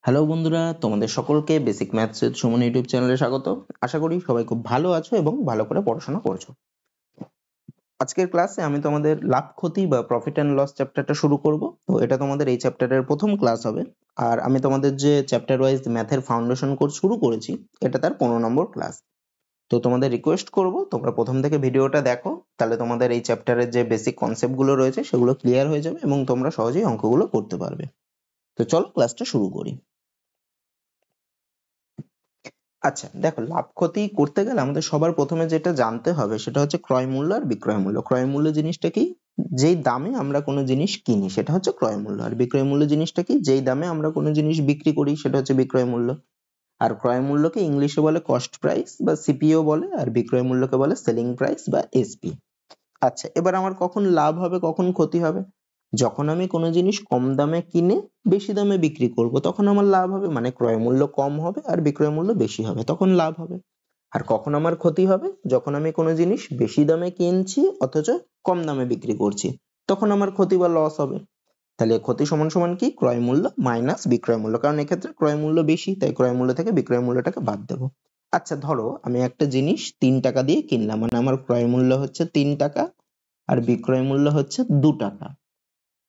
Hello বন্ধুরা, তোমাদের সকলকে basic maths with Suman YouTube চ্যানেলে স্বাগত। আশা করি সবাই খুব ভালো আছো এবং ভালো করে পড়াশোনা করছো। আজকের ক্লাসে আমি তোমাদের লাভ ক্ষতি বা প্রফিট অ্যান্ড লস চ্যাপ্টারটা শুরু করব। তো এটা তোমাদের এই চ্যাপ্টারের প্রথম ক্লাস হবে। আর আমি তোমাদের যে চ্যাপ্টার ওয়াইজ ম্যাথের ফাউন্ডেশন কোর্স শুরু করেছি, এটা তার 15 নম্বর ক্লাস। তো তোমাদের রিকোয়েস্ট করব তোমরা প্রথম থেকে ভিডিওটা দেখো, তাহলে তোমাদের এই চ্যাপ্টারের যে বেসিক কনসেপ্টগুলো রয়েছে সেগুলো ক্লিয়ার হয়ে যাবে এবং তোমরা সহজেই অঙ্কগুলো করতে পারবে। তো চলো ক্লাসটা শুরু করি। আচ্ছা দেখো, লাভ ক্ষতি করতে গেলে আমাদের সবার প্রথমে যেটা জানতে হবে সেটা হচ্ছে ক্রয় মূল্য আর বিক্রয় মূল্য। ক্রয় মূল্য জিনিসটা কি? যেই দামে আমরা কোনো জিনিস কিনি সেটা হচ্ছে ক্রয় মূল্য। আর বিক্রয় মূল্য জিনিসটা কি? যেই দামে আমরা কোনো জিনিস বিক্রি করি সেটা হচ্ছে বিক্রয় মূল্য। আর ক্রয় মূল্যকে ইংলিশে বলে কস্ট প্রাইস বা সিপিও বলে, আর বিক্রয় মূল্যকে বলে সেলিং প্রাইস বা এসপি। আচ্ছা, এবার আমার কখন লাভ হবে কখন ক্ষতি হবে? যখন আমি কোনো জিনিস কম দামে কিনে বেশি দামে বিক্রি করব তখন আমার লাভ হবে, মানে ক্রয় মূল্য কম হবে আর বিক্রয় মূল্য বেশি হবে, তখন লাভ হবে। আর কখন আমার ক্ষতি হবে? যখন আমি কোনো জিনিস বেশি দামে কিনছি অথচ কম দামে বিক্রি করছি, তখন আমার ক্ষতি বা লস হবে। তাহলে ক্ষতি সমান সমান কি? ক্রয় মূল্য মাইনাস বিক্রয় মূল্য, কারণ এক্ষেত্রে ক্রয় মূল্য বেশি তাই ক্রয় মূল্য থেকে বিক্রয় মূল্যটাকে বাদ দেবো। আচ্ছা ধরো আমি একটা জিনিস 3 টাকা দিয়ে কিনলাম, মানে আমার ক্রয় মূল্য হচ্ছে 3 টাকা আর বিক্রয় মূল্য হচ্ছে 2 টাকা।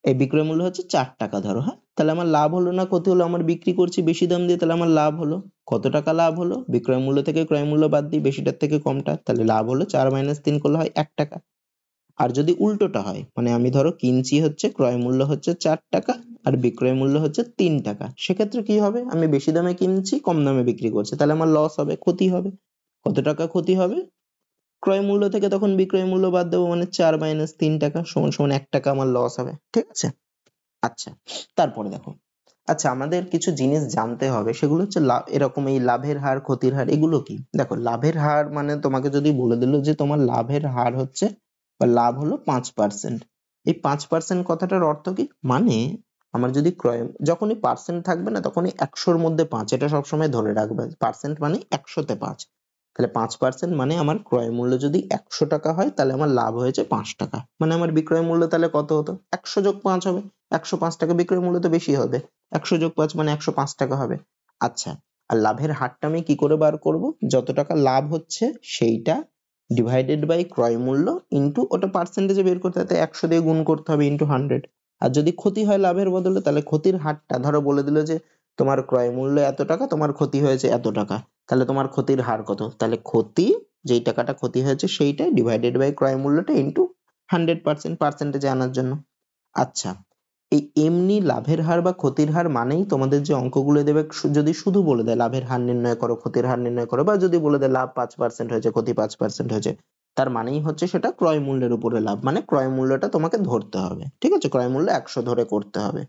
এই বিক্রয় মূল্য হচ্ছে 4 টাকা ধরো, হ্যাঁ? তাহলে আমার লাভ হলো না ক্ষতি হলো? আমার বিক্রি করছি বেশি দাম দিয়ে, তাহলে আমার লাভ হলো। কত টাকা লাভ হলো? বিক্রয় মূল্য থেকে ক্রয় মূল্য বাদ দিই, বেশিটার থেকে কমটা, তাহলে লাভ হলো 4 মাইনাস 3 করলে হয় 1 টাকা। আর যদি উল্টোটা হয়, মানে আমি ধরো কিনছি হচ্ছে ক্রয় মূল্য হচ্ছে 4 টাকা আর বিক্রয় মূল্য হচ্ছে 3 টাকা, সেক্ষেত্রে কি হবে? আমি বেশি দামে কিনছি কম দামে বিক্রি করছি, তাহলে আমার লস হবে, ক্ষতি হবে। কত টাকা ক্ষতি হবে? ক্রয় মূল্য থেকে তখন বিক্রয় মূল্য বাদ দেবো, মানে 4 মাইনাস 3 টাকা সমান সমান 1 টাকা আমার লস হবে। ঠিক আছে? আচ্ছা, তারপরে দেখো, আচ্ছা আমাদের কিছু জিনিস জানতে হবে, সেগুলো হচ্ছে লাভ। এরকম এই লাভের হার ক্ষতির হার এগুলো কি? দেখো, লাভের হার মানে তোমাকে যদি বলে দিল যে তোমার লাভের হার হচ্ছে বা লাভ হলো 5%, এই 5% কথাটার অর্থ কি? মানে আমার যদি ক্রয়, যখনই পার্সেন্ট থাকবে না তখনই 100-র মধ্যে 5, এটা সবসময় ধরে রাখবে। পার্সেন্ট মানে 100-তে 5, তাহলে 5% মানে আমার ক্রয় মূল্য যদি 100 টাকা হয় তাহলে আমার লাভ হয়েছে 5 টাকা, মানে আমার বিক্রয় মূল্য তাহলে কত হতো? 100 যোগ 5 হবে, 105 টাকা। বিক্রয় মূল্য তো বেশি হবে, 100 যোগ 5 মানে 105 টাকা হবে। আচ্ছা, আর লাভের হারটা আমি কি করে বার করব? যত টাকা লাভ হচ্ছে সেইটা ডিভাইডেড বাই ক্রয় মূল্য ইনটু, ওটা পার্সেন্টেজে বের করতে হয় 100 দিয়ে গুণ করতে হবে ইনটু 100। আর যদি ক্ষতি হয় লাভের বদলে, তাহলে ক্ষতির হারটা ধরো বলে দিল যে তোমার ক্রয় মূল্য এত টাকা, তোমার ক্ষতি হয়েছে এত টাকা, তাহলে তোমার ক্ষতির হার কত? তাহলে ক্ষতি, যেই টাকাটা ক্ষতি হয়েছে সেইটা ডিভাইডেড বাই ক্রয় মূল্যটা ইনটু 100%, পার্সেন্টেজে আনার জন্য। আচ্ছা, এই এমনি লাভের হার বা ক্ষতির হার মানেই তোমাদের যে অঙ্কগুলো দেবে, যদি শুধু বলে দেয় লাভের হার নির্ণয় করো ক্ষতির হার নির্ণয় করো, বা যদি বলে দেয় লাভ 5% হয়েছে ক্ষতি 5% হয়েছে, তার মানেই হচ্ছে সেটা ক্রয় মূল্যের উপরে লাভ, মানে ক্রয় মূল্যটা তোমাকে ধরতে হবে। ঠিক আছে? ক্রয় মূল্য 100 ধরে করতে হবে।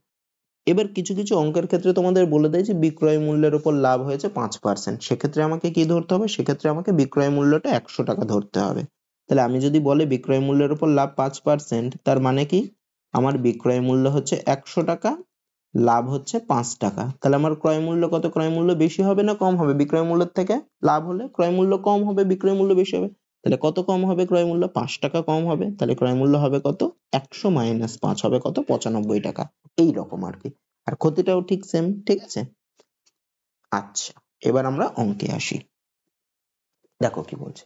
এবার কিছু কিছু অঙ্কের ক্ষেত্রে তোমাদের বলে দেয় যে বিক্রয় মূল্যের উপর লাভ হয়েছে 5%, সেক্ষেত্রে আমাকে কি ধরতে হবে? সেক্ষেত্রে আমাকে বিক্রয় মূল্যটা 100 টাকা ধরতে হবে। তাহলে আমি যদি বলে বিক্রয় মূল্যের উপর লাভ 5%, তার মানে কি? আমার বিক্রয় মূল্য হচ্ছে 100 টাকা, লাভ হচ্ছে 5 টাকা, তাহলে আমার ক্রয় মূল্য কত? ক্রয় মূল্য বেশি হবে না কম হবে? বিক্রয় মূল্যের থেকে লাভ হলে ক্রয় মূল্য কম হবে, বিক্রয় মূল্য বেশি হবে। তাহলে কত কম হবে? ক্রয় মূল্য 5 টাকা কম হবে, তাহলে ক্রয় মূল্য হবে কত? 100 মাইনাস 5 হবে কত? 95 টাকা। এই রকম আর কি। আর ক্ষতিটাও ঠিক সেম। ঠিক আছে? আচ্ছা, এবার আমরা অঙ্কে আসি। দেখো কি বলছে।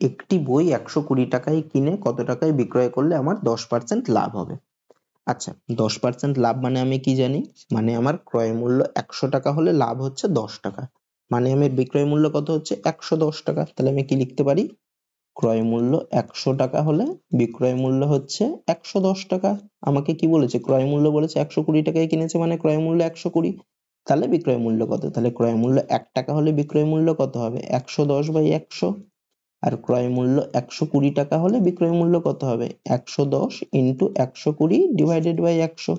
একটি বই 120 টাকায় কিনে কত টাকায় বিক্রয় করলে আমার 10% লাভ হবে? আচ্ছা, 10% লাভ মানে আমি কি জানি? মানে আমার ক্রয় মূল্য 100 টাকা হলে লাভ হচ্ছে 10 টাকা, মানে আমার বিক্রয় মূল্য কত হচ্ছে? 110 টাকা। তাহলে আমি কি লিখতে পারি? ক্রয় মূল্য 100 টাকা হলে বিক্রয় মূল্য হচ্ছে 110 টাকা। আমাকে কি বলেছে? ক্রয় মূল্য বলেছে 120 টাকায় কিনেছে, মানে ক্রয় মূল্য 120। তাহলে বিক্রয় মূল্য কত? তাহলে ক্রয় মূল্য 1 টাকা হলে বিক্রয় মূল্য কত হবে? 110/100। আর ক্রয় মূল্য 120 টাকা হলে বিক্রয় মূল্য কত হবে? 110 ইন্টু 120 ডিভাইডেড বাই 100।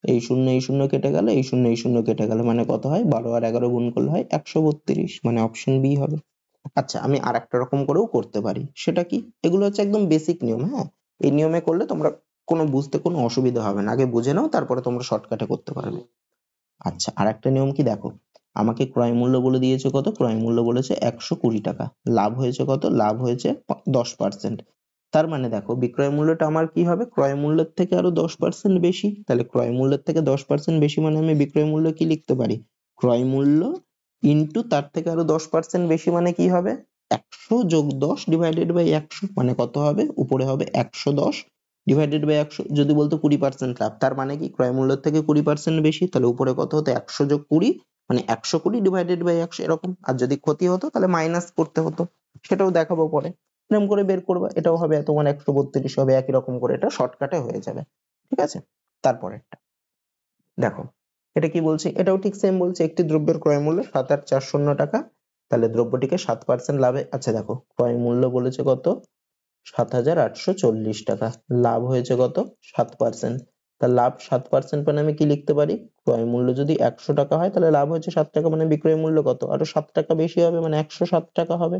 এই শূন্য এই শূন্য কেটে গেল, এই শূন্য এই শূন্য কেটে গেল, মানে কত হয়? 12 আর 11 গুণ করলে হয় 132, মানে অপশন বি হবে। আচ্ছা, আমি আরেকটা রকম করেও করতে পারি, সেটা কি? এগুলো হচ্ছে একদম বেসিক নিয়ম, হ্যাঁ? এই নিয়মে করলে তোমরা বুঝতে কোনো অসুবিধা হবে না, আগে বুঝে নাও তারপরে তোমরা শর্টকাটে করতে পারবে। আচ্ছা, আরেকটা নিয়ম কি দেখো, আমাকে ক্রয় মূল্য বলে দিয়েছে কত? ক্রয় মূল্য বলেছে 120 টাকা, লাভ হয়েছে কত? লাভ হয়েছে 10%। তার মানে দেখো বিক্রয় মূল্যটা আমার কি হবে, ক্রয় মূল্যের থেকে আরো 10% বেশি, তাহলে ক্রয় মূল্যের থেকে 10% বেশি মানে আমি বিক্রয় মূল্য কি লিখতে পারি, ক্রয় মূল্য ইন্টু তার থেকে আরো 10% বেশি মানে কি হবে, 100 যোগ 10 ডিভাইডেড বাই 100 মানে কত হবে, উপরে হবে 110 ডিভাইডেড বাই 100। যদি বলতো 20% লাভ, তার মানে কি ক্রয় মূল্যের থেকে 20% বেশি, তাহলে উপরে কত হতো 100 যোগ 20 মানে 120 ডিভাইডেড বাই 100 এরকম। আর যদি ক্ষতি হতো তাহলে মাইনাস করতে হতো, সেটাও দেখাবো পরে। এরকম করে বের করবা, এটাও হবে তোমার 132 হবে, একই রকম করে এটা শর্টকাটে হয়ে যাবে। ঠিক আছে, তারপরেরটা দেখো, এটা কি বলছে, এটাও ঠিক সেম বলছে, একটি দ্রব্যের ক্রয় মূল্য 7,840 টাকা, তাহলে দ্রব্যটিকে 7% লাভে, আচ্ছা দেখো ক্রয় মূল্য বলেছে কত 7,840 টাকা, লাভ হয়েছে কত 7%, তা লাভ 7% মানে আমি কি লিখতে পারি, ক্রয় মূল্য যদি 100 টাকা হয় তাহলে লাভ হয়েছে 7 টাকা, মানে বিক্রয় মূল্য কত আরো 7 টাকা বেশি হবে, মানে 107 টাকা হবে।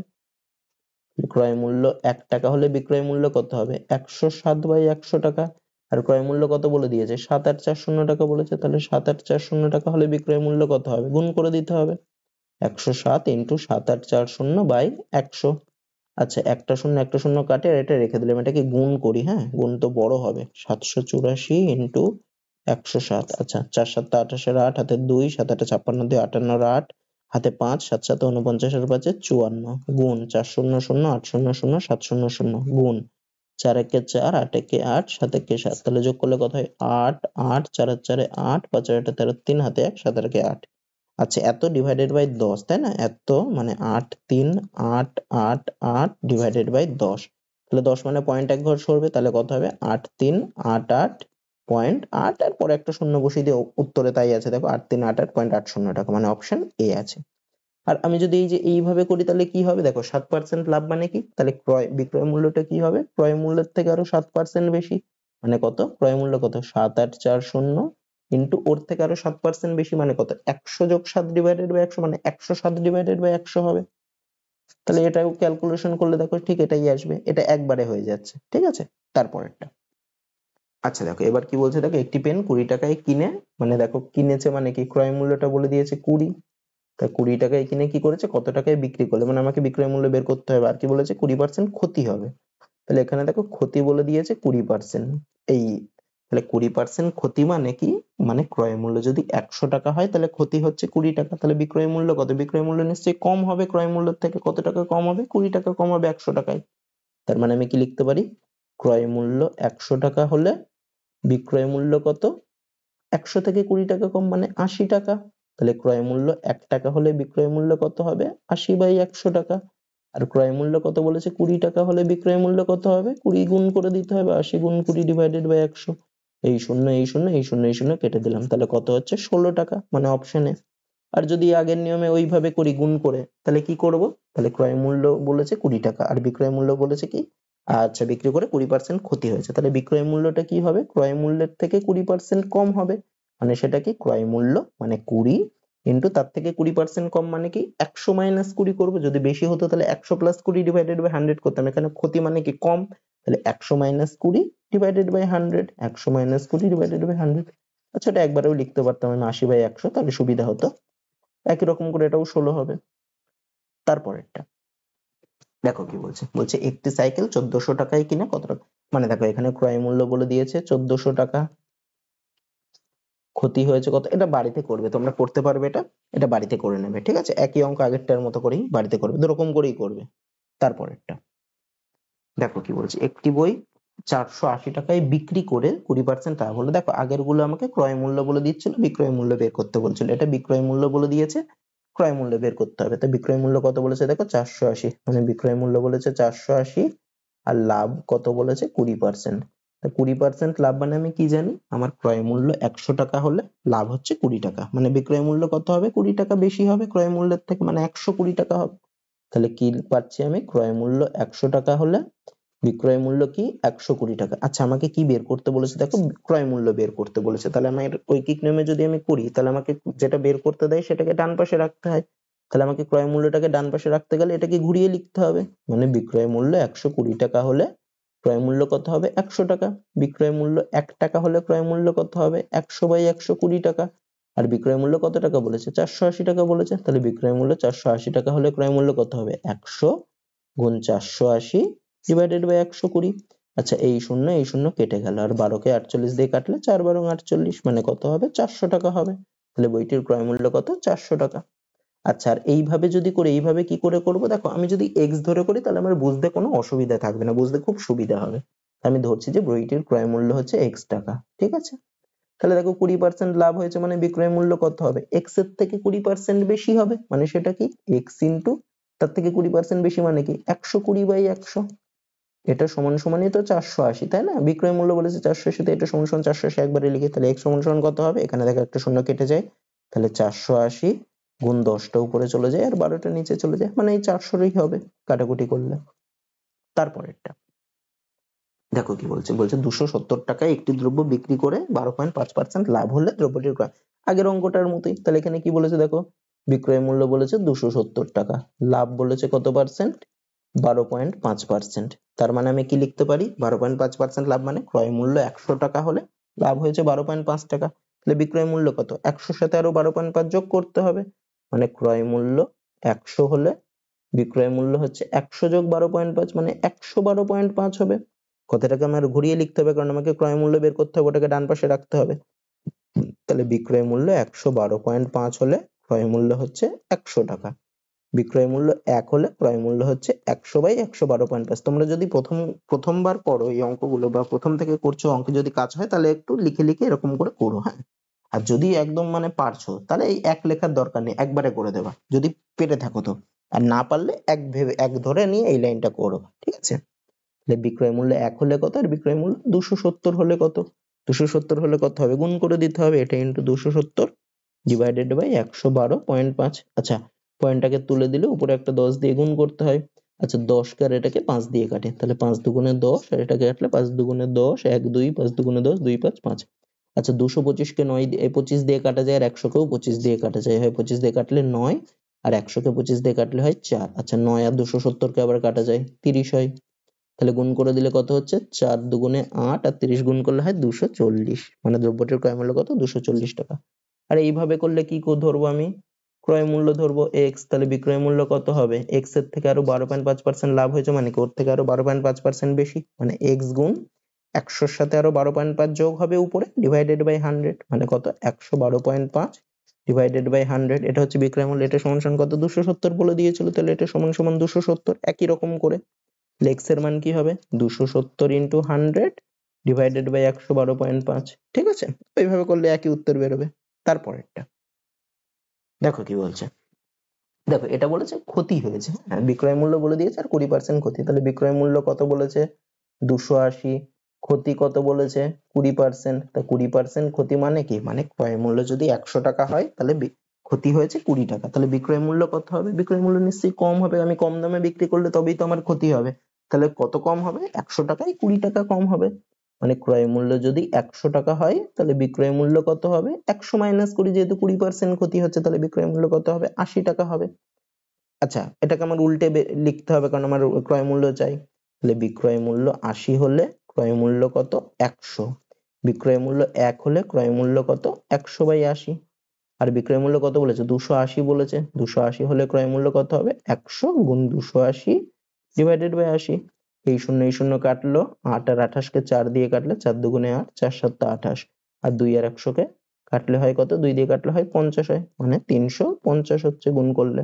ক্রয় মূল্য 1 টাকা হলে বিক্রয় মূল্য কত হবে, 107 বাই 100 টাকা। আর ক্রয় মূল্য কত বলে দিয়েছে, 7,840 টাকা বলেছে, তাহলে 7,840 টাকা হলে বিক্রয় মূল্য কত হবে, গুণ করে দিতে হবে, 107 ইন্টু 7,840 বাই 100। আচ্ছা একটা শূন্য একটা শূন্য কাটে আর এটা রেখে দিলাম, এটাকে গুণ করি, হ্যাঁ গুণ তো বড় হবে, 784 ইন্টু 107, আচ্ছা 4 7 28 আর 8 হাতে 2, 7 8 56 2 58 আর 8 হাতে 5, 7 7 49 আর 5 54, গুণ 4 0 0 8 0 0 7 0 0, গুণ 4 একে 4 8 একে 8 7 একে 7, তাহলে যোগ করলে কত হয় 8 8 4 আর 4 8 5 আর 8 13, 3 হাতে 1 7 আর একে 8। আচ্ছা এত ডিভাইডেড বাই 10, তাই না, এত মানে 8 3 8 8 8 ডিভাইডেড বাই 10, তাহলে 10 মানে পয়েন্ট এক ঘর সরবে, তাহলে কত হবে 8 3 8 8 পয়েন্ট 8 আর পরে একটা শূন্য বসিয়ে দিয়ে উত্তরে তাই আছে, দেখো 8 3 8 8 পয়েন্ট 80 টাকা, মানে অপশন এ আছে। আর আমি যদি এই যে এইভাবে করি তাহলে কি হবে, দেখো 7% লাভ মানে কি, তাহলে ক্রয় বিক্রয় মূল্যটা কি হবে, ক্রয় মূল্যের থেকে আরো 7% বেশি, মানে কত ক্রয় মূল্য কত 7,840 ইন্টু ওর থেকে আরো 7% বেশি মানে কত 100 যোগ 7 ডিভাইডেড বাই 100 মানে 107 ডিভাইডেড বাই 100 হবে। তাহলে এটাও ক্যালকুলেশন করলে দেখো ঠিক এটাই আসবে, এটা একবারে হয়ে যাচ্ছে। ঠিক আছে, তারপরেরটা আচ্ছা দেখো এবার কি বলছে, দেখো একটি পেন 20 টাকায় কিনে, মানে দেখো কিনেছে মানে কি ক্রয় মূল্যটা বলে দিয়েছে 20, তা 20 টাকায় কিনে কি করেছে কত টাকায় বিক্রি করলে, মানে আমাকে বিক্রয় মূল্য বের করতে হবে, আর কি বলেছে 20% ক্ষতি হবে, তাহলে এখানে দেখো ক্ষতি বলে দিয়েছে 20%, এই তাহলে 20% ক্ষতি মানে কি, মানে ক্রয় মূল্য যদি 100 টাকা হয় তাহলে ক্ষতি হচ্ছে 20 টাকা, তাহলে বিক্রয় মূল্য কত, বিক্রয় মূল্য নিশ্চয়ই কম হবে ক্রয় মূল্যের থেকে, কত টাকা কম হবে 20 টাকা কম হবে 100 টাকায়। তার মানে আমি কি লিখতে পারি, ক্রয় মূল্য 100 টাকা হলে বিক্রয় মূল্য কত, 100 থেকে 20 টাকা কম মানে 80 টাকা, তাহলে ক্রয় মূল্য 1 টাকা হলে বিক্রয় মূল্য কত হবে 80 বাই 100 টাকা। আর ক্রয় মূল্য কত বলেছে 20 টাকা হলে বিক্রয় মূল্য কত হবে, 20 গুণ করে দিতে হবে, 80 গুণ 20 ডিভাইডেড বাই 100, এই শূন্য এই শূন্য এই শূন্য এই শূন্য কেটে দিলাম, তাহলে কত হচ্ছে 16 টাকা, মানে অপশন এ। আর যদি আগের নিয়মে ওইভাবে করি গুণ করে, তাহলে কি করব, তাহলে ক্রয় মূল্য বলেছে 20 টাকা আর বিক্রয় মূল্য বলেছে কি, আচ্ছা বিক্রি করে 20% ক্ষতি হয়েছে, তাহলে বিক্রয় মূল্যটা কি হবে, ক্রয় মূল্যের থেকে 20% কম হবে, মানে সেটা কি ক্রয় মূল্য মানে 20 ইন্টু তার থেকে 20% কম মানে কি 100 মাইনাস 20 করবো, যদি বেশি হতো তাহলে 100 প্লাস 20 ডিভাইডেড বাই 100 করতাম, এখানে ক্ষতি মানে কি কম, তাহলে 100 minus 20 divided by 100, 100 minus 20 divided by 100। আচ্ছা এটা একবারেও লিখতে পারতাম আমি 80 বাই 100, তাহলে সুবিধা হতো, একই রকম করে এটাও 16 হবে। তারপরেরটা দেখো কি বলছে, বলছে একটি সাইকেল 1400 টাকায় কিনে কত টাকা, মানে দেখো এখানে ক্রয় মূল্য বলে দিয়েছে 1400 টাকা, ক্ষতি হয়েছে কত, এটা বাড়িতে করবে তোমরা করতে পারবে, এটা এটা বাড়িতে করে নেবে, ঠিক আছে একই অঙ্ক আগেরটার মতো করেই বাড়িতে করবে, দুরকম করেই করবে। তারপরেরটা দেখো কি বলছে, একটি বই 480 টাকায় বিক্রি করে 20% লাভ হলো, দেখো আগের গুলো আমাকে ক্রয় মূল্য বলে দিচ্ছিল, বিক্রয় মূল্য বের করতে বলছিল, এটা বিক্রয় মূল্য বলে দিয়েছে, ক্রয় মূল্য বের করতে হবে, তো বিক্রয় মূল্য কত বলেছে দেখো 480, মানে বিক্রয় মূল্য বলেছে 480 আর লাভ কত বলেছে 20%, তা 20% লাভ মানে আমি কি জানি, আমার ক্রয় মূল্য 100 টাকা হলে লাভ হচ্ছে 20 টাকা, মানে বিক্রয় মূল্য কত হবে 20 টাকা বেশি হবে ক্রয় মূল্যের থেকে, মানে 120 টাকা হবে। তাহলে কি পাচ্ছি আমি, ক্রয় মূল্য 100 টাকা হলে বিক্রয় মূল্য কি 120 টাকা। আচ্ছা আমাকে কি বের করতে বলেছে দেখো, ক্রয় মূল্য বের করতে বলেছে, তাহলে আমার ঐকিক নিয়মে যদি আমি করি তাহলে আমাকে যেটা বের করতে দেয় সেটাকে ডান পাশে রাখতে হয়, তাহলে আমাকে ক্রয় মূল্যটাকে ডান পাশে রাখতে গেলে এটাকে ঘুরিয়ে লিখতে হবে, মানে বিক্রয় মূল্য 120 টাকা হলে ক্রয় মূল্য কত হবে 100 টাকা, বিক্রয় মূল্য 1 টাকা হলে ক্রয় মূল্য কত হবে 100 বাই 120 টাকা, আর বিক্রয় মূল্য কত টাকা বলেছে 480 টাকা বলেছে, তাহলে বিক্রয় মূল্য 480 টাকা হলে ক্রয় মূল্য কত হবে 100 গুণ 480 ডিভাইডেড বাই 120। আচ্ছা এই শূন্য কেটে গেল, আর 12কে 48 দিয়ে কাটলে 4 12 48, মানে কত হবে? 400 টাকা হবে। তাহলে বইটির ক্রয় মূল্য কত? 400 টাকা। আচ্ছা আর এইভাবে যদি করে, এইভাবে কি করে করব? দেখো আমি যদি এক্স ধরে করি তাহলে আমার বুঝতে কোনো অসুবিধা থাকবে না, বুঝতে খুব সুবিধা হবে। আমি ধরছি যে বইটির ক্রয় মূল্য হচ্ছে এক্স টাকা, ঠিক আছে? তাহলে দেখো 20% লাভ হয়েছে, মানে বিক্রয় মূল্য কত হবে? এক্স এর থেকে 20% বেশি হবে, মানে সেটা কি? এক্স ইন্টু তার থেকে 20% বেশি মানে কি? 120 বাই 100। এটা সমান সমানই তো 480, তাই না? বিক্রয় মূল্য বলেছে 480, তো এটা সমান সমান 480 একবারে লিখি, তাহলে এক্স সমান সমান কত হবে? এখানে দেখো একটা শূন্য কেটে যায়, তাহলে 480 গুণ 10টা উপরে চলে যায় আর 12টা নিচে চলে যায়, মানে এই 400ই হবে কাটাকুটি করলে। তারপরেরটা দেখো কি বলছে, বলছে 270 টাকায় একটি দ্রব্য বিক্রি করে 12.5% লাভ হলে দ্রব্যটির ক্রয়। আগের অঙ্কটার মতোই। তাহলে এখানে কি বলেছে দেখো, বিক্রয় মূল্য বলেছে 270 টাকা, লাভ বলেছে কত পার্সেন্ট? 12.5%। তার মানে আমি কি লিখতে পারি? 12.5% লাভ মানে ক্রয় মূল্য 100 টাকা হলে লাভ হয়েছে 12.5 টাকা। তাহলে বিক্রয় মূল্য কত? 100 সাথে আরো 12.5 যোগ করতে হবে, মানে ক্রয় মূল্য 100 হলে বিক্রয় মূল্য হচ্ছে 100 যোগ 12.5, মানে 112.5 হবে। কথাটাকে আমার ঘুরিয়ে লিখতে হবে, কারণ আমাকে ক্রয় মূল্য বের করতে হবে, ওটাকে ডান পাশে রাখতে হবে। তাহলে বিক্রয় মূল্য 112.5 হলে ক্রয় মূল্য হচ্ছে 100 টাকা। বিক্রয় মূল্য 1 হলে ক্রয় মূল্য হচ্ছে 100 বাই 112.5। তোমরা যদি প্রথমবার করো এই অঙ্কগুলো, বা প্রথম থেকে করছো, অঙ্কে যদি কাজ হয় তাহলে একটু লিখে লিখে এরকম করে করো, হ্যাঁ? আর যদি একদম মানে পারছো তাহলে এই এক লেখার দরকার নেই, একবারে করে দেবা যদি পেরে থাকো তো। আর না পারলে এক ধরে নিয়ে এই লাইনটা করো, ঠিক আছে? তাহলে বিক্রয় মূল্য 1 হলে কত, আর বিক্রয় মূল্য 270 হলে কত? 270 হলে কত হবে? গুণ করে দিতে হবে, এটা ইন্টু 270 ডিভাইডেড বাই 112.5। আচ্ছা পয়েন্টটাকে তুলে দিলে উপরে একটা 10 দিয়ে গুণ করতে হয়। আচ্ছা 10 কে আর এটাকে 5 দিয়ে কাটে, তাহলে 5 দুগুণে 10, আর এটাকে কাটলে 5 দুগুণে 10, 1 2, 5 দুগুণে 10, 2 5 5। আচ্ছা 225 কে 9 দিয়ে 25 দিয়ে কাটা যায়, আর 100 কেও 25 দিয়ে কাটা যায়, হয় 25 দিয়ে কাটলে 9, আর 100 কে 25 দিয়ে কাটলে হয় 4। আচ্ছা 9 আর 270 কে আবার কাটা যায়, 30 হয়। তাহলে গুণ করে দিলে কত হচ্ছে? 4 দুগুণে 8, আর 30 গুণ করলে হয় 240, মানে দ্রব্যটির ক্রয় মূল্য কত? 240 টাকা। আর এইভাবে করলে কি ধরবো আমি? ক্রয় মূল্য ধরবো এক্স, তাহলে বিক্রয় মূল্য কত হবে? এক্স এর থেকে আরো 12.5% লাভ হয়েছে, মানে কি ওর থেকে আরো 12.5% বেশি, মানে এক্স গুণ 100 এর সাথে আরো 12.5 যোগ হবে উপরে, ডিভাইডেড বাই 100, মানে কত? 112.5 ডিভাইডেড বাই 100, এটা হচ্ছে বিক্রয় মূল্য। এটা সমান সমান কত? 270 বলে দিয়েছিল, তাহলে এটা সমান সমান 270। একই রকম করে এক্স এর মান কি হবে? 270 ইন্টু 100 ডিভাইডেড বাই 112.5, ঠিক আছে? এইভাবে করলে একই উত্তর বেরোবে। তারপরেরটা দেখো কি বলছে, দেখো এটা বলেছে ক্ষতি হয়েছে, হ্যাঁ বিক্রয় মূল্য বলে দিয়েছে আর 20% ক্ষতি। তাহলে বিক্রয় মূল্য কত বলেছে? 280, ক্ষতি কত বলেছে? 20%। তা 20% ক্ষতি মানে কি? মানে ক্রয় মূল্য যদি 100 টাকা হয় তাহলে ক্ষতি হয়েছে 20 টাকা, তাহলে বিক্রয় মূল্য কত হবে? বিক্রয় মূল্য নিশ্চয়ই কম হবে, আমি কম দামে বিক্রি করলে তবেই তো আমার ক্ষতি হবে। তাহলে কত কম হবে? 100 টাকায় 20 টাকা কম হবে। মানে ক্রয় মূল্য যদি 100 টাকা হয় তাহলে বিক্রয় মূল্য কত হবে? 100 মাইনাস করি, যেহেতু 20% ক্ষতি হচ্ছে, তাহলে বিক্রয় মূল্য কত হবে? 80 টাকা হবে। আচ্ছা এটাকে আমার উল্টে লিখতে হবে, কারণ আমার ক্রয় মূল্য চাই। তাহলে বিক্রয় মূল্য 80 হলে ক্রয় মূল্য কত? 100। বিক্রয় মূল্য 1 হলে ক্রয় মূল্য কত? 100 বাই 80। আর বিক্রয় মূল্য কত বলেছে? 280 বলেছে। 280 হলে ক্রয় মূল্য কত হবে? 100 গুণ 280 ডিভাইডেড বাই 80। এই শূন্য কাটলো, 8 আর 28 কে 4 দিয়ে কাটলে 4 দুগুণে 8, 4 7 28, আর 2 আর 100 কে কাটলে হয় কত? 2 দিয়ে কাটলে হয় 50 হয়, মানে 350 হচ্ছে গুণ করলে,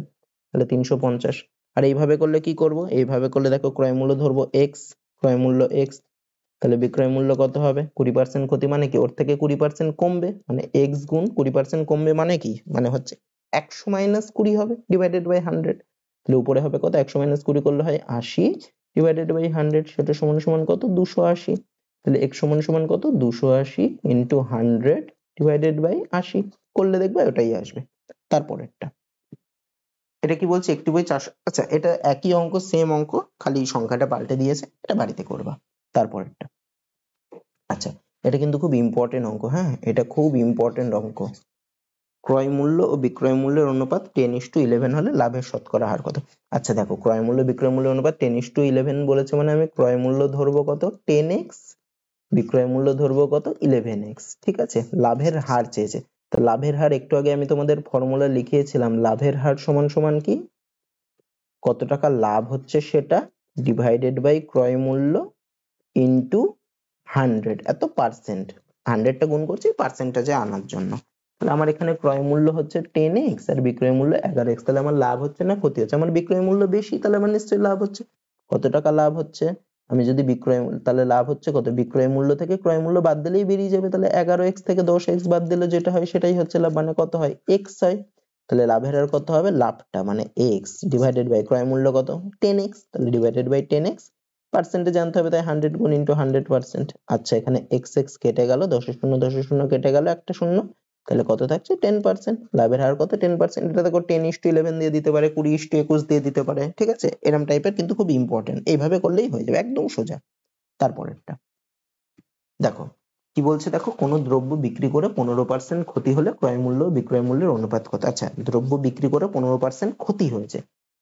তাহলে 350। আর এইভাবে করলে কি করব? এইভাবে করলে দেখো ক্রয় মূল্য ধরবো এক্স, ক্রয় মূল্য এক্স, তাহলে বিক্রয় মূল্য কত হবে? 20% ক্ষতি মানে কি? ওর থেকে 20% কমবে, মানে এক্স গুণ 20% কমবে মানে কি? মানে হচ্ছে 100 মাইনাস 20 হবে ডিভাইডেড বাই 100। তাহলে উপরে হবে কত? 100 মাইনাস 20 করলে হয় 80 ডিভাইডেড বাই 100, সেটা সমান সমান কত? 280। তাহলে x সমান সমান কত? 280 ইন্টু 100 ডিভাইডেড বাই 80 করলে দেখবে ওটাই আসবে। তারপরেরটা এটা কি বলছে? একটি বই 400। আচ্ছা এটা একই অঙ্ক, সেম অঙ্ক, খালি সংখ্যাটা পাল্টে দিয়েছে, এটা বাড়িতে করবা। তারপরেরটা আচ্ছা এটা কিন্তু খুব ইম্পর্টেন্ট অঙ্ক, হ্যাঁ এটা খুব ইম্পর্টেন্ট অঙ্ক। ক্রয় মূল্য ও বিক্রয় মূল্যের অনুপাত 10:11 হলে লাভের শতকরা হার কত? আচ্ছা দেখো ক্রয় মূল্য বিক্রয় মূল্যের অনুপাত 10:11 বলেছে, মানে আমি ক্রয় মূল্য ধরবো কত? 10x, বিক্রয় মূল্য ধরবো কত? 11x, ঠিক আছে? লাভের হার চেয়েছে, তো লাভের হার একটু আগে আমি তোমাদের ফর্মুলা লিখিয়েছিলাম, লাভের হার সমান সমান কি? কত টাকা লাভ হচ্ছে সেটা ডিভাইডেড বাই ক্রয় মূল্য ইন্টু 100 এত পার্সেন্ট, 100টা গুণ করছি পার্সেন্টেজে আনার জন্য। তাহলে আমার এখানে ক্রয় মূল্য হচ্ছে 10x আর বিক্রয় মূল্য 11x। তাহলে আমার লাভ হচ্ছে না ক্ষতি হচ্ছে? আমার বিক্রয় মূল্য বেশি, তাহলে আমার নিশ্চয়ই লাভ হচ্ছে। কত টাকা লাভ হচ্ছে? আমি যদি তাহলে লাভ হচ্ছে কত? বিক্রয় মূল্য থেকে ক্রয় মূল্য বাদ দিলেই বেরিয়ে যাবে। তাহলে 11x থেকে 10x বাদ দিলে যেটা হয় সেটাই হচ্ছে লাভ, মানে কত হয়? x হয়। তাহলে লাভের আর কত হবে? লাভটা মানে x ডিভাইডেড বাই ক্রয় মূল্য কত? 10x, তাহলে ডিভাইডেড বাই 10x। পার্সেন্টে জানতে হবে, তাই 100 গুণ ইন্টু 100%। আচ্ছা, এখানে x কেটে গেল, 10 শূন্য কেটে গেল, একটা শূন্য, তাহলে কত থাকছে? 10%। লাভের হার কত? 10%। এটা দেখো 10:11 দিয়ে দিতে পারে, 20:21 দিয়ে দিতে পারে, ঠিক আছে? এরকম টাইপের কিন্তু খুব ইম্পর্টেন্ট, এইভাবে করলেই হয়ে যাবে, একদম সোজা। তারপরেরটা দেখো কি বলছে, দেখো কোনো দ্রব্য বিক্রি করে 15% ক্ষতি হলে ক্রয় মূল্য ও বিক্রয় মূল্যের অনুপাত কত? আচ্ছা, দ্রব্য বিক্রি করে 15% ক্ষতি হয়েছে,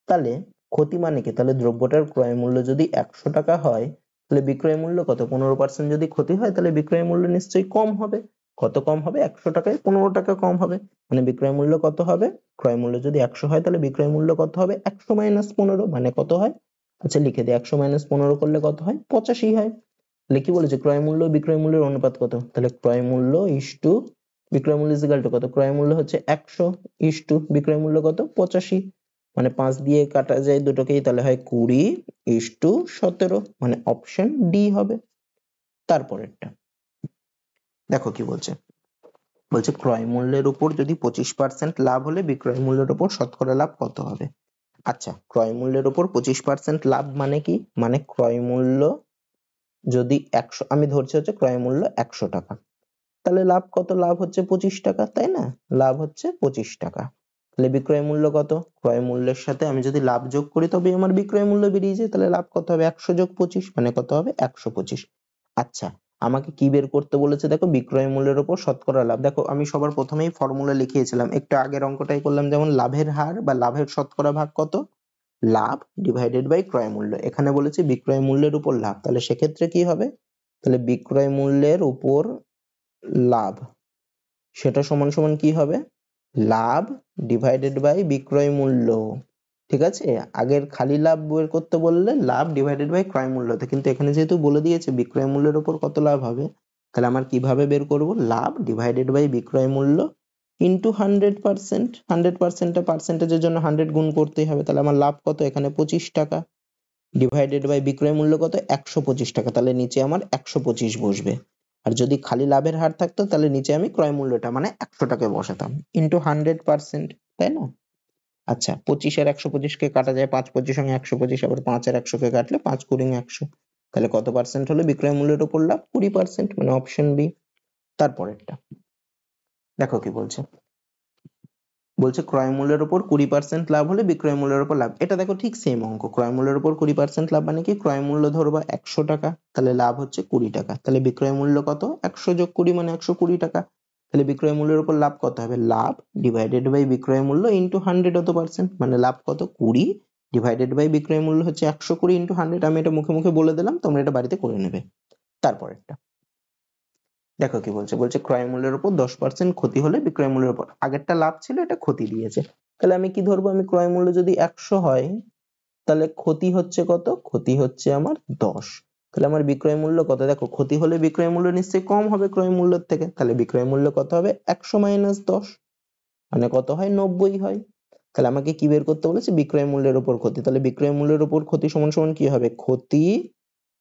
তাহলে ক্ষতি মানে কি? তাহলে দ্রব্যটার ক্রয় মূল্য যদি 100 টাকা হয়, তাহলে বিক্রয় মূল্য কত? 15% যদি ক্ষতি হয়, তাহলে বিক্রয় মূল্য নিশ্চয়ই কম হবে। কত কম হবে? 100 টাকায় 15 টাকা কম হবে, মানে বিক্রয় মূল্য কত হবে? ক্রয় মূল্য যদি 100 হয়, তাহলে বিক্রয় মূল্য কত হবে? 100 মাইনাস 15, মানে কত হয়? আচ্ছা লিখে দিই, 100 মাইনাস 15 করলে কত হয়? 85 হয়। তাহলে কি বলেছে? ক্রয় মূল্য বিক্রয় মূল্যের অনুপাত কত? তাহলে ক্রয় মূল্য ইসটু বিক্রয় মূল্য ইজিক্যাল টু কত? ক্রয় মূল্য হচ্ছে 100 ইসটু বিক্রয় মূল্য কত? 85, মানে 5 দিয়ে কাটা যায় দুটোকেই, তাহলে হয় 20 ইসটু 17, মানে অপশন ডি হবে। তারপরেরটা দেখো কি বলছে, বলছে ক্রয় মূল্যের উপর যদি 25% লাভ হলে বিক্রয় মূল্যের উপর শতকরা লাভ কত হবে? আচ্ছা, ক্রয় মূল্যের উপর 25% লাভ মানে কি? মানে ক্রয় মূল্য যদি 100, আমি ধরছি হচ্ছে ক্রয় মূল্য 100 টাকা, তাহলে লাভ কত? লাভ হচ্ছে 25 টাকা, তাই না? লাভ হচ্ছে 25 টাকা। তাহলে বিক্রয় মূল্য কত? ক্রয় মূল্যের সাথে আমি যদি লাভ যোগ করি তবে আমার বিক্রয় মূল্য বেরিয়ে যায়, তাহলে লাভ কত হবে? 100 যোগ 25, মানে কত হবে? 125। আচ্ছা, আমাকে কি বের করতে বলেছে? দেখো বিক্রয় মূল্যের উপর শতকরা লাভ। দেখো আমি সবার প্রথমেই ফর্মুলা লিখিয়েছিলাম, একটু আগের অঙ্কটাই করলাম, যেমন লাভের হার বা লাভের শতকরা ভাগ কত? লাভ ডিভাইডেড বাই ক্রয় মূল্য। এখানে বলেছে বিক্রয় মূল্যের উপর লাভ, তাহলে সেক্ষেত্রে কি হবে? তাহলে বিক্রয় মূল্যের উপর লাভ, সেটা সমান সমান কি হবে? লাভ ডিভাইডেড বাই বিক্রয় মূল্য। ঠিক আছে, আগের খালি লাভ বের করতে বললে লাভ ডিভাইডেড বাই ক্রয় মূল্য হতো, কিন্তু এখানে যেহেতু বলে দিয়েছে বিক্রয় মূল্যের উপর কত লাভ হবে, তাহলে আমার কিভাবে বের করব? লাভ ডিভাইডেড বাই বিক্রয় মূল্য ইন্টু 100%। 100%টা পার্সেন্টেজের জন্য 100 গুণ করতেই হবে, তাহলে আমার লাভ কত? এখানে 25 টাকা ডিভাইডেড বাই বিক্রয় মূল্য কত? 125 টাকা, তাহলে নিচে আমার 125 বসবে। আর যদি খালি লাভের হার থাকতো, তাহলে নিচে আমি ক্রয় মূল্যটা মানে 100 টাকা বসাতাম ইন্টু 100%, তাই না? আচ্ছা, 25 আর 125 কে কাটা যায়, 5 25 সঙ্গে 125, আবার 5 আর 100 কে কাটলে 5 কুড়ি 100, তাহলে কত পার্সেন্ট হলো বিক্রয় মূল্যের উপর লাভ? 20%, মানে অপশন বি। তারপরেরটা দেখো কি বলছে, বলছে ক্রয় মূল্যের উপর 20% লাভ হলে বিক্রয় মূল্যের উপর লাভ। এটা দেখো ঠিক সেম অঙ্ক, ক্রয় মূল্যের উপর 20% লাভ মানে কি? ক্রয় মূল্য ধরবা 100 টাকা, তাহলে লাভ হচ্ছে 20 টাকা, তাহলে বিক্রয় মূল্য কত? 100 যোগ 20 মানে 120 টাকা, তাহলে বিক্রয় মূল্যের উপর লাভ কত হবে? লাভ ডিভাইডেড বাই বিক্রয় মূল্য ইন্টু 100%, মানে লাভ কত? 20 ডিভাইডেড বাই বিক্রয় মূল্য হচ্ছে 120 ইন্টু 100। আমি এটা মুখে মুখে বলে দিলাম, তোমরা এটা বাড়িতে করে নেবে। তারপরেরটা দেখো কি বলছে, বলছে ক্রয় মূল্যের উপর 10% ক্ষতি হলে বিক্রয় মূল্যের উপর, আগেরটা লাভ ছিল, এটা ক্ষতি দিয়েছে, তাহলে আমি কি ধরবো? আমি ক্রয় মূল্য যদি 100 হয়, তাহলে ক্ষতি হচ্ছে কত? ক্ষতি হচ্ছে আমার 10, তাহলে আমার বিক্রয় মূল্য কত? দেখো ক্ষতি হলে বিক্রয় মূল্য নিশ্চয়ই কম হবে ক্রয় মূল্যের থেকে, তাহলে বিক্রয় মূল্য কত হবে? 100 মাইনাস 10, মানে কত হয়? 90 হয়। তাহলে আমাকে কি বের করতে বলেছে? বিক্রয় মূল্যের উপর ক্ষতি, তাহলে বিক্রয় মূল্যের উপর ক্ষতি সমান সমান কি হবে? ক্ষতি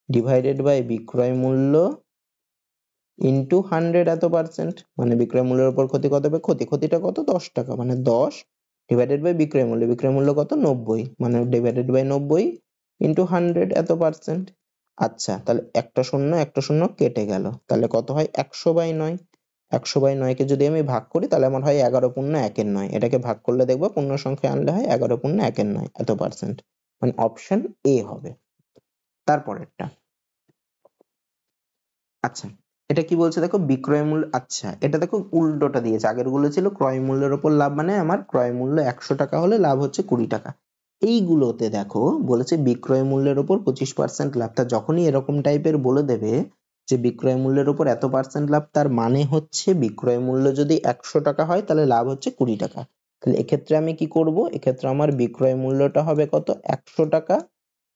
ডিভাইডেড বাই বিক্রয় মূল্য ইন্টু 100 এত পার্সেন্ট, মানে বিক্রয় মূল্যের উপর ক্ষতি কত হবে? ক্ষতিটা কত? 10 টাকা, মানে 10 ডিভাইডেড বাই বিক্রয় মূল্য, বিক্রয় মূল্য কত? 90, মানে ডিভাইডেড বাই 90 ইন্টু 100 এত পার্সেন্ট। আচ্ছা, তাহলে একটা শূন্য কেটে গেল, তাহলে কত হয়? 100/9। 100/9 কে যদি আমি ভাগ করি, তাহলে আমার হয় 11 পূর্ণ 1-এর 9, এটাকে ভাগ করলে দেখবো পূর্ণ সংখ্যা আনলে হয় 11 পূর্ণ 1-এর 9 এত পার্সেন্ট, মানে অপশন এ হবে। তারপরেরটা আচ্ছা, এটা কি বলছে দেখো? বিক্রয় মূল্য, আচ্ছা এটা দেখো উল্টোটা দিয়েছে, আগের গুলো ছিল ক্রয় মূল্যের উপর লাভ, মানে আমার ক্রয় মূল্য 100 টাকা হলে লাভ হচ্ছে 20 টাকা। এইগুলোতে দেখো বলেছে বিক্রয় মূল্যের উপর 25% লাভ, তা যখনই এরকম টাইপের বলে দেবে যে বিক্রয় মূল্যের উপর এত পার্সেন্ট লাভ, তার মানে হচ্ছে বিক্রয় মূল্য যদি 100 টাকা হয়, তাহলে লাভ হচ্ছে 20 টাকা। তাহলে এক্ষেত্রে আমি কি করব? এক্ষেত্রে আমার বিক্রয় মূল্যটা হবে কত? 100 টাকা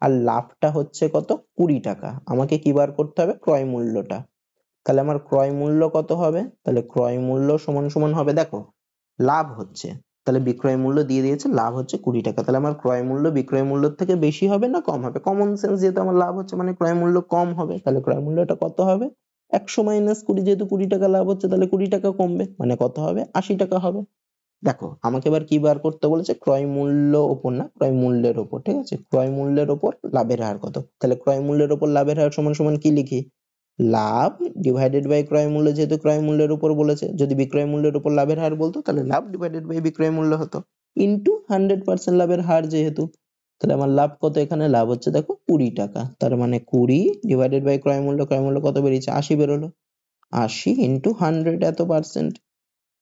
আর লাভটা হচ্ছে কত 20 টাকা। আমাকে কি বার করতে হবে ক্রয় মূল্যটা। তাহলে আমার ক্রয় মূল্য কত হবে, তাহলে ক্রয় মূল্য সমান সমান হবে দেখো লাভ হচ্ছে, তাহলে বিক্রয় মূল্য দিয়ে দিয়েছে, লাভ হচ্ছে 20 টাকা, তাহলে আমার ক্রয় মূল্য বিক্রয় মূল্যের থেকে বেশি হবে না কম হবে, কমন সেন্স যেহেতু আমার লাভ হচ্ছে মানে ক্রয় মূল্য কম হবে, তাহলে ক্রয় মূল্যটা কত হবে 100 মাইনাস 20, যেহেতু 20 টাকা লাভ হচ্ছে তাহলে 20 টাকা কমবে মানে কত হবে 80 টাকা হবে। দেখো আমাকে এবার কি বার করতে বলেছে ক্রয় মূল্য ওপর না ক্রয় মূল্যের ওপর, ঠিক আছে, ক্রয় মূল্যের ওপর লাভের হার কত, তাহলে ক্রয় মূল্যের ওপর লাভের হার সমান সমান কি লিখি লাভ ডিভাইডেড বাই ক্রয় মূল্য, যেহেতু ক্রয় মূল্যের উপর বলেছে, যদি বিক্রয় মূল্যের উপর লাভের হার বলতো তাহলে লাভ ডিভাইডেড বাই বিক্রয় মূল্য হতো, ইনটু 100% লাভের হার যেহেতু, তাহলে আমার লাভ কত, এখানে লাভ হচ্ছে দেখো 20 টাকা, তার মানে 20 ডিভাইডেড বাই ক্রয় মূল্য কত বেরিয়েছে 80 বেরোলো, 80 ইনটু 100 এত পার্সেন্ট।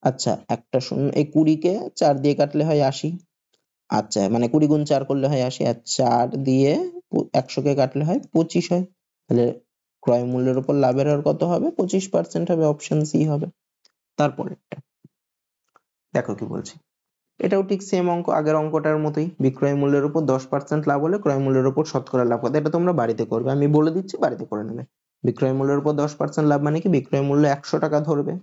আচ্ছা একটা শূন্য, এই 20 কে 4 দিয়ে কাটলে হয় 80, আচ্ছা মানে 20 গুণ 4 করলে হয় 80, আর 4 দিয়ে 100 কে কাটলে হয় 25 হয়, তাহলে ক্রয় মূল্যের উপর লাভের হার কত হবে 25% হবে, অপশন সি হবে। তারপরেরটা দেখো কি বলছে, এটাও ঠিক সেম অঙ্ক, আগের অঙ্কটার মতোই, বিক্রয় মূল্যের উপর 10% লাভ হলে ক্রয় মূল্যের উপর শতকরা লাভ কত, এটা তোমরা বাড়িতে করবে, আমি বলে দিচ্ছি বাড়িতে করে নেবে। বিক্রয় মূল্যের উপর 10% লাভ মানে কি বিক্রয় মূল্য 100 টাকা ধরবে,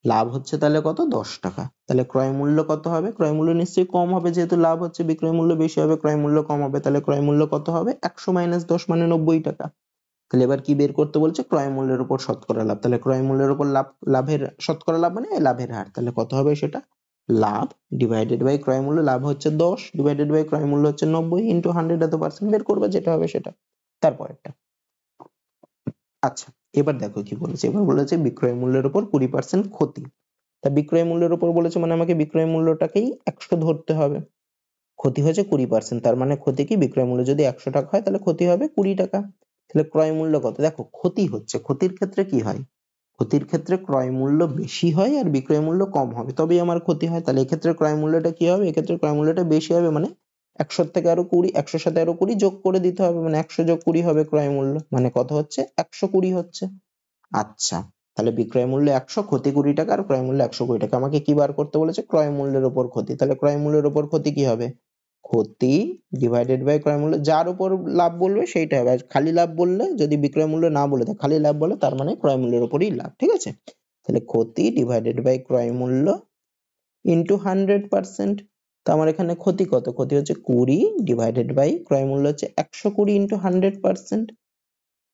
লাভ হচ্ছে তাহলে কত 10 টাকা, তাহলে ক্রয় মূল্য কত হবে, ক্রয় মূল্য নিশ্চয়ই কম হবে, যেহেতু লাভ হচ্ছে বিক্রয় মূল্য বেশি হবে, ক্রয় মূল্য কম হবে, তাহলে ক্রয় মূল্য কত হবে 100 মাইনাস 10 মানে 90 টাকা। তাহলে এবার কি বের করতে বলছে ক্রয় মূল্যের উপর শতকরা লাভ, তাহলে ক্রয় মূল্যের উপর লাভ, লাভের শতকরা লাভ মানে লাভের হার, তাহলে কত হবে সেটা লাভ ডিভাইডেড বাই ক্রয় মূল্য, লাভ হচ্ছে 10 ডিভাইডেড বাই ক্রয় মূল্য হচ্ছে 90 ইনটু 100 এত পার্সেন্ট বের করবে, যেটা হবে সেটা। তারপরেরটা আচ্ছা এবার দেখো কি বলেছে, এবার বলেছে বিক্রয় মূল্যের উপর 20% ক্ষতি, তা বিক্রয় মূল্যের উপর বলেছে মানে আমাকে বিক্রয় মূল্যটাকেই 100 ধরতে হবে, ক্ষতি হয়েছে 20%, তার মানে ক্ষতি কি বিক্রয় মূল্য যদি 100 টাকা হয় তাহলে ক্ষতি হবে 20 টাকা, তাহলে ক্রয় মূল্য কত, দেখো ক্ষতি হচ্ছে, ক্ষতির ক্ষেত্রে কি হয়, ক্ষতির ক্ষেত্রে ক্রয় মূল্য বেশি হয় আর বিক্রয় মূল্য কম হবে তবেই আমার ক্ষতি হয়, তাহলে এক্ষেত্রে ক্রয় মূল্যটা কি হবে, এক্ষেত্রে ক্রয় মূল্যটা বেশি হবে মানে 100 থেকে আরো 20, 100 সাথে আরো 20 যোগ করে দিতে হবে, মানে 100 যোগ 20 হবে ক্রয় মূল্য, মানে কত হচ্ছে 120 হচ্ছে। আচ্ছা তাহলে বিক্রয় মূল্য 100, ক্ষতি 20 টাকা, আর ক্রয় মূল্য 120 টাকা, আমাকে কি বার করতে বলেছে ক্রয় মূল্যের উপর ক্ষতি, তাহলে ক্রয় মূল্যের উপর ক্ষতি কি হবে ক্ষতি ডিভাইডেড বাই ক্রয় মূল্য, যার উপর লাভ বলবে সেইটা হবে, আর খালি লাভ বললে যদি বিক্রয় মূল্য না বলে দেয় খালি লাভ বলে তার মানে ক্রয় মূল্যের উপরই লাভ, ঠিক আছে, তাহলে ক্ষতি ডিভাইডেড বাই ক্রয় মূল্য ইনটু 100%, তো আমার এখানে ক্ষতি কত, ক্ষতি হচ্ছে 20 ডিভাইডেড বাই ক্রয় মূল্য হচ্ছে 120 ইনটু 100%।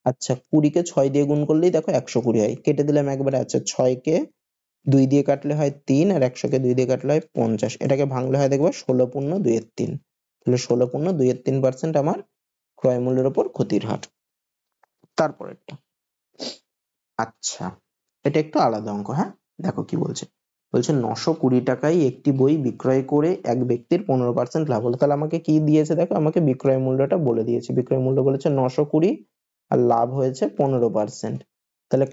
আচ্ছা 20 কে 6 দিয়ে গুণ করলেই দেখো 120 হয়, কেটে দিলাম একবারে, আচ্ছা 6 কে 2 দিয়ে কাটলে হয় 3, আর 100 কে 2 দিয়ে কাটলে হয় 50, এটাকে ভাঙলে হয় দেখবো 16 পূর্ণ 2 এর 3, তাহলে 16 পূর্ণ 2 এর 3% আমার ক্রয় মূল্যের উপর ক্ষতির হার। তারপরেরটা আচ্ছা এটা একটু আলাদা অঙ্ক, হ্যাঁ দেখো কি বলছে, বলছে 920 টাকায় একটি বই বিক্রয় করে এক ব্যক্তির 15% লাভ হলো, তাহলে আমাকে কি দিয়েছে দেখো, আমাকে বিক্রয় মূল্যটা বলে দিয়েছে, বিক্রয় মূল্য বলেছে 920 আর লাভ হয়েছে 15%, তাহলে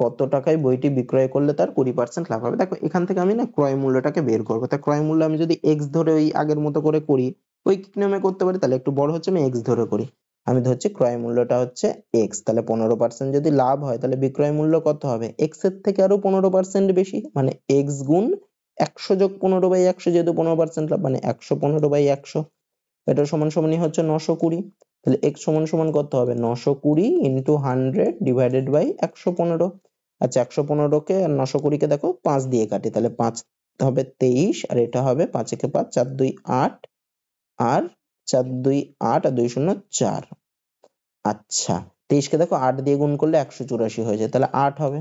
কত টাকায় বইটি বিক্রয় করলে তার 20% লাভ হবে, দেখো এখান থেকে আমি না ক্রয় মূল্যটাকে বের করবো, তা ক্রয় মূল্য আমি যদি এক্স ধরে ওই আগের মতো করে করি, ওই নিয়মে করতে পারি, তাহলে একটু বড় হচ্ছে আমি এক্স ধরে করি, আমি ধরছি ক্রয় মূল্যটা হচ্ছে এক্স, তাহলে 15% যদি লাভ হয় তাহলে বিক্রয় মূল্য কত হবে এক্স এর থেকে আরো 15% বেশি, মানে এক্স গুণ 100 যোগ 15/100, যেহেতু 15% লাভ মানে 115/100, এটা সমান সমানই হচ্ছে 920, তাহলে x সমান সমান কত হবে 920 ইন্টু 100 ডিভাইডেড বাই 115। আচ্ছা 115 কে আর 920 কে দেখো 5 দিয়ে কাটি, তাহলে 5 হবে 23, আর এটা হবে 5 একে 5 4 2 8, আর 4 2 8 আর 2 শূন্য 4। আচ্ছা 23 কে দেখো 8 দিয়ে গুণ করলে 184 হয়ে যায়, তাহলে 8 হবে,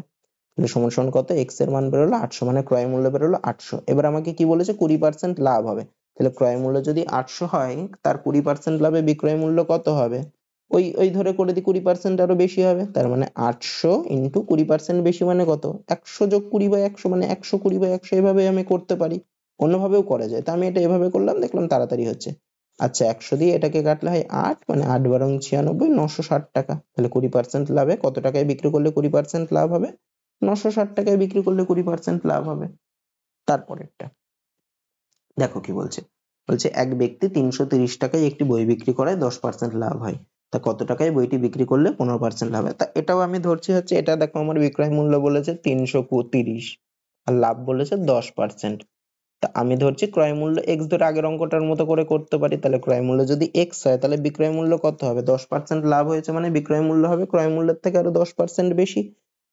তাহলে সমান সমান কত x এর মান বেরোলো 800, মানে ক্রয় মূল্য বেরোলো 800। এবার আমাকে কি বলেছে 20% লাভ হবে, তাহলে ক্রয় মূল্য যদি 800 হয় তার 20% লাভে বিক্রয় মূল্য কত হবে, ওই ওই ধরে করে দিই 20% আরো বেশি হবে, তার মানে 800 ইন্টু 20% বেশি মানে কত 100 যোগ 20/100 মানে 120/100, এভাবে আমি করতে পারি, অন্যভাবেও করা যায়, তা আমি এটা এভাবে করলাম, দেখলাম তাড়াতাড়ি হচ্ছে। আচ্ছা 100 দিয়ে এটাকে কাটলে হয় 8, মানে 8 বারং 96, 960 টাকা, তাহলে 20% লাভে কত টাকায় বিক্রি করলে 20% লাভ হবে 960 টাকায় বিক্রি করলে 20% লাভ হবে। তারপরেরটা দেখো কি বলছে, বলছে এক ব্যক্তি 330 টাকায় একটি বই বিক্রি করায় 10% লাভ হয়, তা কত টাকায় বইটি বিক্রি করলে 15% লাভ হয়, তা এটাও আমি ধরছি হচ্ছে, এটা দেখো আমার বিক্রয় মূল্য বলেছে 330 আর লাভ বলেছে 10%, তা আমি ধরছি ক্রয় মূল্য x ধরে আগের অঙ্কটার মতো করে করতে পারি, তাহলে ক্রয় মূল্য যদি x হয় তাহলে বিক্রয় মূল্য কত হবে? 10% লাভ হয়েছে মানে বিক্রয় মূল্য হবে ক্রয় মূল্যের থেকে আরো 10% বেশি,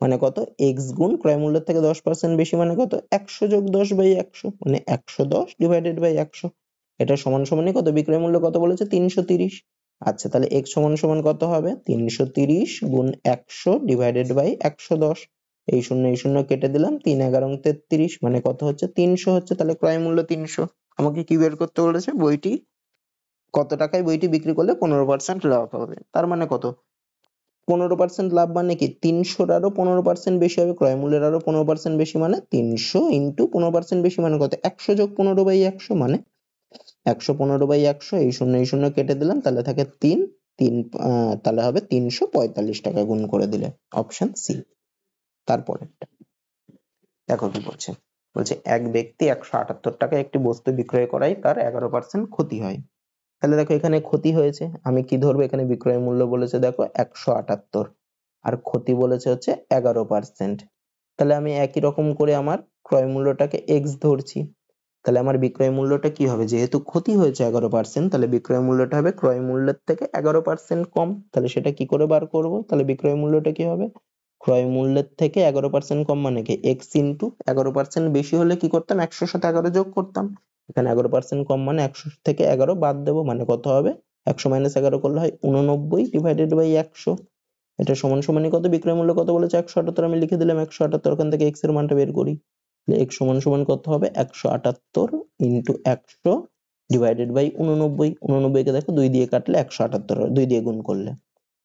মানে কত? x গুণ ক্রয় মূল্যের থেকে 10% বেশি মানে কত? 100 যোগ 10/100 মানে 110 ডিভাইডেড বাই 100। এটা সমান সমানই কত? বিক্রয় মূল্য কত বলেছে? 330। আচ্ছা, তাহলে x সমান সমান কত হবে? 330 গুণ 100 ডিভাইডেড বাই 110। এই শূন্য কেটে দিলাম, 3×11=33 মানে কত হচ্ছে? 300 হচ্ছে। তাহলে ক্রয় মূল্য 300। আমাকে কি বের করতে বলেছে? বইটি কত টাকায় বইটি বিক্রি করলে 15% লাভ হবে। তার মানে কত? 15% লাভ মানে কি? 300-র আরো 15% বেশি হবে, ক্রয় মূল্যের আরো 15% বেশি মানে 300 ইন্টু 15% বেশি মানে কত? 100 যোগ 15/100 মানে 115/100। এই শূন্য কেটে দিলাম, তাহলে থাকে 3। তাহলে হবে 345 টাকা গুণ করে দিলে, অপশন সি। তারপরেরটা দেখো কি বলছে। বলছে এক ব্যক্তি 178 টাকায় একটি বস্তু বিক্রয় করায় তার 11% ক্ষতি হয়। তাহলে দেখো এখানে ক্ষতি হয়েছে, আমি কি ধরবো? এখানে বিক্রয় মূল্য বলেছে দেখো 178 আর ক্ষতি বলেছে হচ্ছে 11%। তাহলে আমি একই রকম করে আমার ক্রয় মূল্যটাকে x ধরছি। তাহলে আমার বিক্রয় মূল্যটা কি হবে? যেহেতু ক্ষতি হয়েছে 11%, তাহলে বিক্রয় মূল্যটা হবে ক্রয় মূল্যের থেকে 11% কম। তাহলে সেটা কি করে বার করব? তাহলে বিক্রয় মূল্যটা কি হবে? ক্রয় মূল্যের থেকে 11% কম মানে কি? x ইন্টু 11% বেশি হলে কি করতাম? 100 সাথে 11 যোগ করতাম। এখানে 11% কম মানে 100 থেকে 11 বাদ দেবো, মানে কত হবে? 100 মাইনাস 11 করলে হয় 89 ডিভাইডেড বাই 100। এটা সমান সমানই কত? বিক্রয় মূল্য কত বলেছে? 178। আমি লিখে দিলাম 178, ওখান থেকে x এর মানটা বের করি। x সমান সমান কত হবে? 178 ইন্টু 100 ডিভাইডেড বাই 89। 89 কে দেখো 2 দিয়ে কাটলে 178 হয়, 2 দিয়ে গুণ করলে।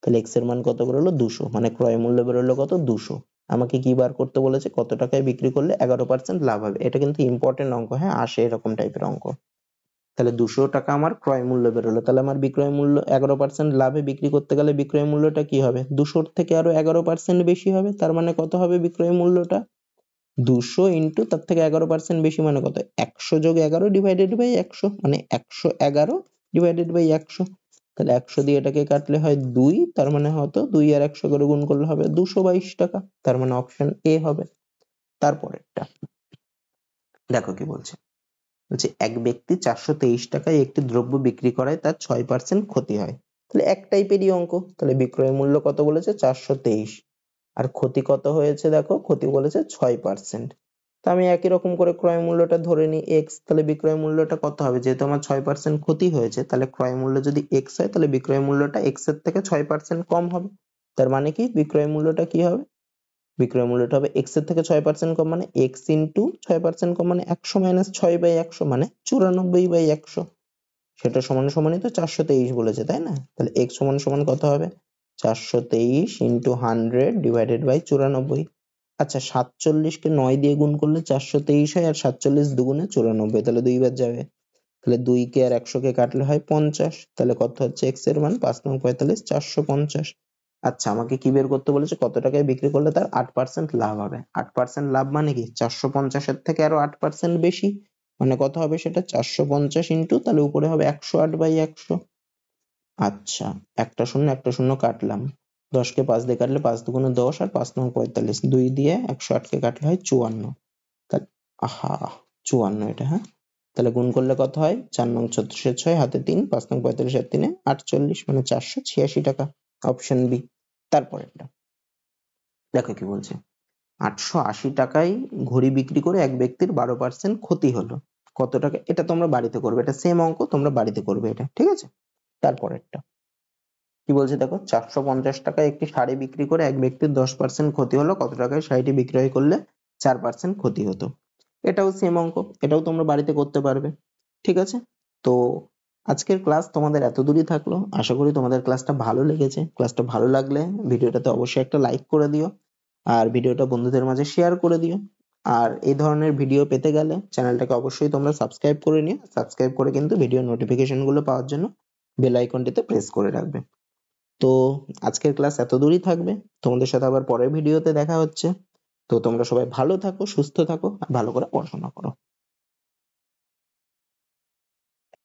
তাহলে x এর মান কত বেরোলো? 200, মানে ক্রয় মূল্য বেরোলো কত? 200। আমাকে কি বার করতে বলেছে? কত টাকায় বিক্রি করলে 11% লাভ হবে। এটা কিন্তু ইম্পর্টেন্ট অঙ্ক, হ্যাঁ, আসে এরকম টাইপের অঙ্ক। তাহলে 200 টাকা আমার ক্রয় মূল্য বেরোলো। তাহলে আমার বিক্রয় মূল্য 11% লাভে বিক্রি করতে গেলে বিক্রয় মূল্যটা কি হবে? 200-র থেকে আরো 11% বেশি হবে। তার মানে কত হবে বিক্রয় মূল্যটা? 200 ইন্টু তার থেকে 11% বেশি মানে কত? 100 যোগ 11 ডিভাইডেড বাই 100 মানে 111 ডিভাইডেড বাই 100। তাহলে 100 দিয়ে এটাকে কাটলে হয় 2, তার মানে হয়তো 2 আর 100 করে গুণ করলে হবে 222 টাকা। তার মানে অপশন এ হবে। তারপরেরটা দেখো কি বলছে। বলছে এক ব্যক্তি 423 টাকায় একটি দ্রব্য বিক্রি করায় তার 6% ক্ষতি হয়। তাহলে এক টাইপেরই অঙ্ক। তাহলে বিক্রয় মূল্য কত বলেছে? 423, আর ক্ষতি কত হয়েছে? দেখো ক্ষতি বলেছে 6%। তো আমি একই রকম করে ক্রয় মূল্যটা ধরে নিই x। তাহলে বিক্রয় মূল্যটা কত হবে? যেহেতু আমার 6% ক্ষতি হয়েছে, তাহলে ক্রয় মূল্য যদি x হয় তাহলে বিক্রয় মূল্যটা x এর থেকে 6% কম হবে। তার মানে কি বিক্রয় মূল্যটা কি হবে? বিক্রয় মূল্যটা হবে x এর থেকে 6% কম মানে x ইন্টু 6% কম মানে 100 মাইনাস 6/100 মানে 94/100। সেটা সমান সমানই তো 423 বলেছে, তাই না? তাহলে x সমান সমান কত হবে? 423 ইন্টু 100 ডিভাইডেড বাই 94। আচ্ছা, 47 কে 9 দিয়ে গুণ করলে 423 হয়, আর 47 দুগুণে 94, তাহলে 2 বার যাবে। তাহলে 2 কে আর 100 কে কাটলে হয় 50। তাহলে কত হচ্ছে x এর মান? 5 নং 45, 450। আচ্ছা, আমাকে কি বের করতে বলেছে? কত টাকায় বিক্রি করলে তার 8% লাভ হবে। 8% লাভ মানে কি? 450 এর থেকে আরো 8% বেশি মানে কত হবে সেটা? 450 ইন্টু, তাহলে উপরে হবে 108/100। আচ্ছা, একটা শূন্য কাটলাম। 10 কে 5 দিয়ে কাটলে 5 দুগুণে 10 আর 5 নং 45। 2 দিয়ে 108 কে কাটলে হয় 54। তাহলে 54 এটা, হ্যাঁ। তাহলে গুণ করলে কত হয়? 4 নং 36 6 হাতে 3, 5 নং 45 আর 3 48 মানে 486 টাকা, অপশন বি। তারপরেরটা দেখো কি বলছে। 880 টাকায় ঘড়ি বিক্রি করে এক ব্যক্তির 12% ক্ষতি হলো। কত টাকা? এটা তোমরা বাড়িতে করবে, এটা সেম অঙ্ক, তোমরা বাড়িতে করবে এটা, ঠিক আছে? তারপরেরটা কি বলছে দেখো। 450 টাকায় একটি শাড়ি বিক্রি করে এক ব্যক্তির 10% ক্ষতি হলো। কত টাকায় শাড়িটি বিক্রয় করলে 4% ক্ষতি হতো? এটাও সেম অঙ্ক, এটাও তোমরা বাড়িতে করতে পারবে, ঠিক আছে? তো আজকের ক্লাস তোমাদের এতদূরই থাকলো। আশা করি তোমাদের ক্লাসটা ভালো লেগেছে। ক্লাসটা ভালো লাগলে ভিডিওটাতে অবশ্যই একটা লাইক করে দিও, আর ভিডিওটা বন্ধুদের মাঝে শেয়ার করে দিও। আর এই ধরনের ভিডিও পেতে গেলে চ্যানেলটাকে অবশ্যই তোমরা সাবস্ক্রাইব করে নিও। সাবস্ক্রাইব করে কিন্তু ভিডিও নোটিফিকেশন গুলো পাওয়ার জন্য বেল আইকনটিতে প্রেস করে রাখবে। তো আজকের ক্লাস এতদূরই থাকবে। তোমাদের সাথে আবার পরের ভিডিওতে দেখা হচ্ছে। তো তোমরা সবাই ভালো থাকো, সুস্থ থাকো, আর ভালো করে পড়াশোনা করো।